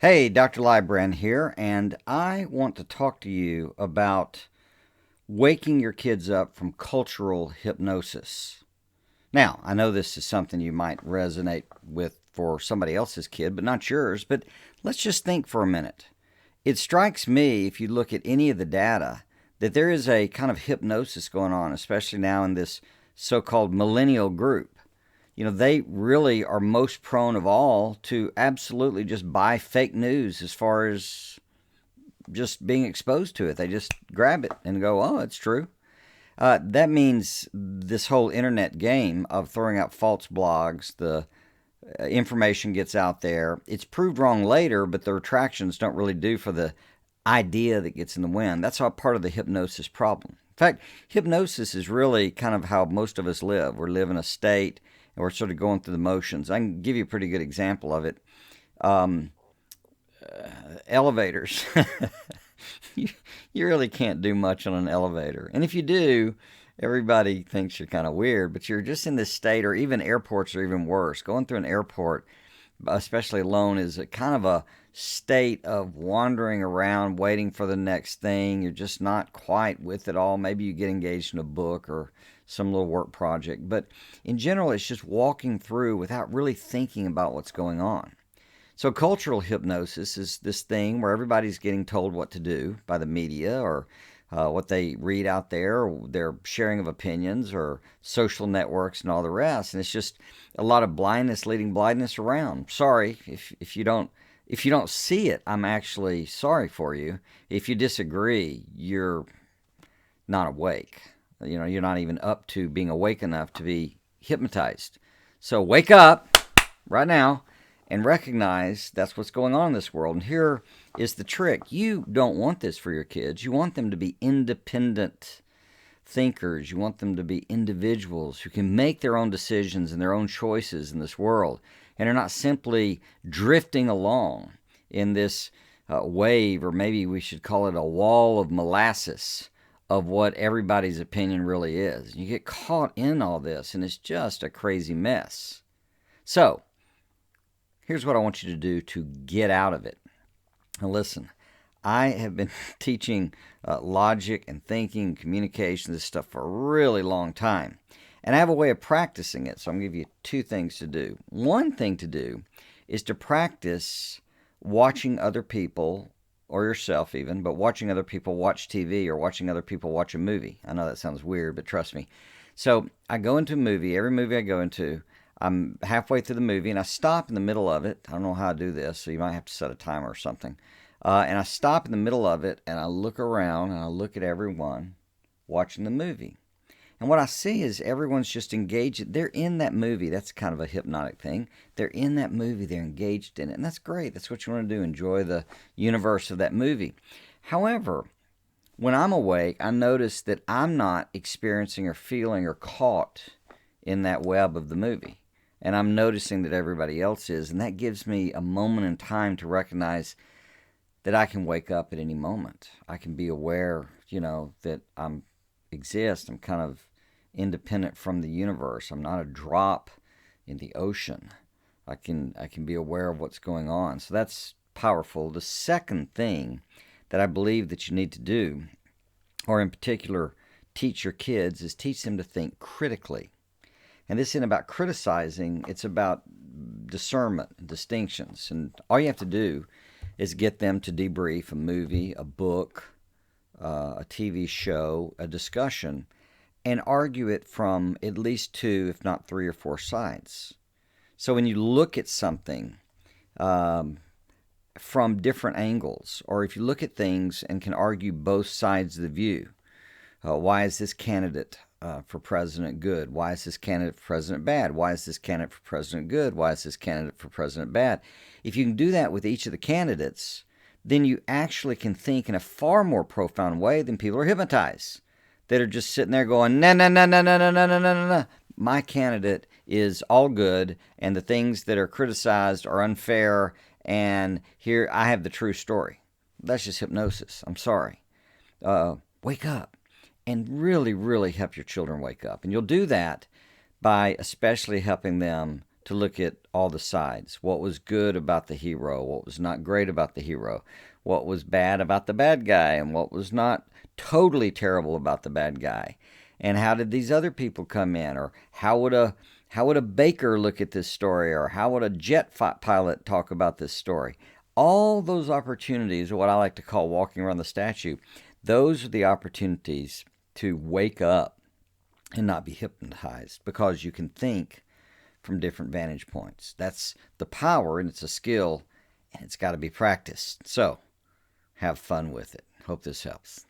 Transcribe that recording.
Hey, Dr. Lybrand here, and I want to talk to you about waking your kids up from cultural hypnosis. Now, I know this is something you might resonate with for somebody else's kid, but not yours. But let's just think for a minute. It strikes me, if you look at any of the data, that there is a kind of hypnosis going on, especially now in this so called millennial group. They really are most prone of all to absolutely just buy fake news as far as just being exposed to it. They just grab it and go, oh, it's true. That means this whole internet game of throwing out false blogs, the information gets out there. It's proved wrong later, but the retractions don't really do for the idea that gets in the wind. That's all part of the hypnosis problem. In fact, hypnosis is really kind of how most of us live. We live in a state and we're sort of going through the motions. I can give you a pretty good example of it. Um, Elevators. you, you really can't do much on an elevator. And if you do, everybody thinks you're kind of weird, but you're just in this state, or even airports are even worse. Going through an airport, especially alone, is a kind of a state of wandering around, waiting for the next thing. You're just not quite with it all. Maybe you get engaged in a book or some little work project. But in general, it's just walking through without really thinking about what's going on. So, cultural hypnosis is this thing where everybody's getting told what to do by the media or what they read out there, or their sharing of opinions, or social networks and all the rest. And it's just a lot of blindness leading blindness around. Sorry if you don't see it. I'm actually sorry for you. If you disagree, you're not awake. You're not even up to being awake enough to be hypnotized. So wake up right now and recognize that's what's going on in this world. And here is the trick. You don't want this for your kids. You want them to be independent thinkers. You want them to be individuals who can make their own decisions and their own choices in this world and are not simply drifting along in this wave, or maybe we should call it a wall of molasses of what everybody's opinion really is. You get caught in all this, and it's just a crazy mess. So, here's what I want you to do to get out of it. Now, listen, I have been teaching logic and thinking, communication, this stuff for a really long time. And I have a way of practicing it, so I'm going to give you two things to do. One thing to do is to practice watching other people, or yourself even, but watching other people watch TV or watching other people watch a movie. I know that sounds weird, but trust me. So I go into a movie, every movie I go into, I'm halfway through the movie and I stop in the middle of it. I don't know how to do this, so you might have to set a timer or something. And I stop in the middle of it and I look around and I look at everyone watching the movie. And what I see is everyone's just engaged. They're in that movie. That's kind of a hypnotic thing. They're in that movie. They're engaged in it. And that's great. That's what you want to do. Enjoy the universe of that movie. However, when I'm awake, I notice that I'm not experiencing or feeling or caught in that web of the movie. And I'm noticing that everybody else is. And that gives me a moment in time to recognize that I can wake up at any moment. I can be aware, that I'm exist. I'm kind of independent from the universe. I'm not a drop in the ocean. I can be aware of what's going on. So that's powerful. The second thing that I believe that you need to do, or in particular teach your kids, is teach them to think critically. And this isn't about criticizing, it's about discernment and distinctions. And all you have to do is get them to debrief a movie, a book, a TV show, a discussion, and argue it from at least two, if not three or four sides. So when you look at something from different angles, or if you look at things and can argue both sides of the view, why is this candidate for president good? Why is this candidate for president bad? Why is this candidate for president good? Why is this candidate for president bad? If you can do that with each of the candidates, then you actually can think in a far more profound way than people are hypnotized, that are just sitting there going, no, no, no, no, no, no, no, no, no, no. My candidate is all good, and the things that are criticized are unfair, and here I have the true story. That's just hypnosis. I'm sorry. Wake up and really, really help your children wake up. And you'll do that by especially helping them to look at all the sides. What was good about the hero? What was not great about the hero? What was bad about the bad guy? And what was not totally terrible about the bad guy? And how did these other people come in? Or how would a baker look at this story? Or how would a jet pilot talk about this story? All those opportunities are what I like to call walking around the statue. Those are the opportunities to wake up and not be hypnotized, because you can think from different vantage points. That's the power, and it's a skill, and it's got to be practiced. So have fun with it. Hope this helps.